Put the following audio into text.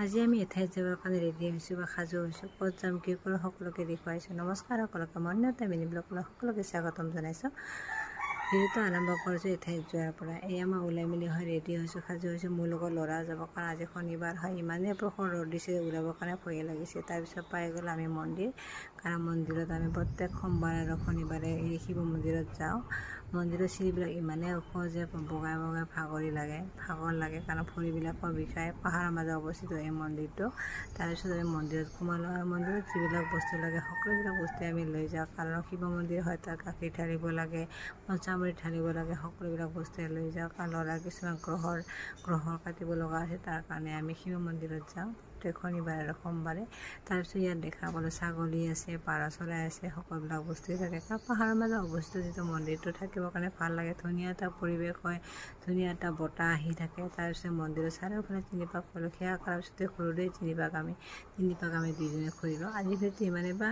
আজি আমি এঠাইত যাবৰ কাৰণে ৰেডি হৈছোঁ বা সাজু হৈছোঁ। ক'ত যাম কি কৰোঁ সকলোকে দেখুৱাইছোঁ। নমস্কাৰ সকলোকে, মই মিনি ব্লগলৈ সকলোকে স্বাগতম জনাইছোঁ। ভিডিঅ'টো আৰম্ভ কৰিছোঁ এঠাইত যোৱাৰ পৰা। এয়া মই ওলাই মেলি হয় ৰেডি হৈছোঁ, সাজু হৈছোঁ। মোৰ লগত ল'ৰা যাব কাৰণ আজি শনিবাৰ হয়। ইমানেই প্ৰখৰ ৰ'দ দিছে, ওলাবৰ কাৰণে ভয়ে লাগিছে। তাৰপিছত পাই গ'ল আমি মন্দিৰ, কাৰণ মন্দিৰত আমি প্ৰত্যেক সোমবাৰ আৰু শনিবাৰে এই শিৱ মন্দিৰত যাওঁ। মন্দিৰৰ চিৰিবিলাক ইমানেই ওখ যে বগাই বগাই ভাগৰ লাগে কাৰণ ভৰিবিলাকৰ বিষায়। পাহাৰৰ মাজত অৱস্থিত এই মন্দিৰটো। তাৰপিছত আমি মন্দিৰত সোমালোঁ আৰু মন্দিৰত যিবিলাক বস্তু লাগে সকলোবিলাক বস্তুৱে আমি লৈ যাওঁ, কাৰণ শিৱ মন্দিৰ হয়, তাত গাখীৰ ঢালিব লাগে, পঞ্চামৃত ঢালিব লাগে, সকলোবিলাক বস্তুৱে লৈ যাওঁ। কাৰণ ল'ৰাৰ কিছুমান গ্ৰহৰ কাটিব লগা আছে, তাৰ কাৰণে আমি শিৱ মন্দিৰত যাওঁ প্ৰত্যেক শনিবাৰ আৰু সোমবাৰে। তাৰপিছত ইয়াত দেখা পালোঁ ছাগলী আছে, পাৰ চৰাই আছে, সকলোবিলাক বস্তুৱে থাকে। কাৰণ পাহাৰৰ মাজত অৱস্থিত যিটো মন্দিৰটো থাকিবৰ কাৰণে ভাল লাগে, ধুনীয়া এটা পৰিৱেশ হয়, ধুনীয়া এটা বতাহ আহি থাকে। তাৰপিছত মন্দিৰৰ চাৰিওফালে 3 পাক পলসীয়া কৰাৰ পিছতে ঘৰলৈ 3 পাক আমি 2জনে ঘূৰিলোঁ। আজি ভিডিঅ'টো ইমানেই বা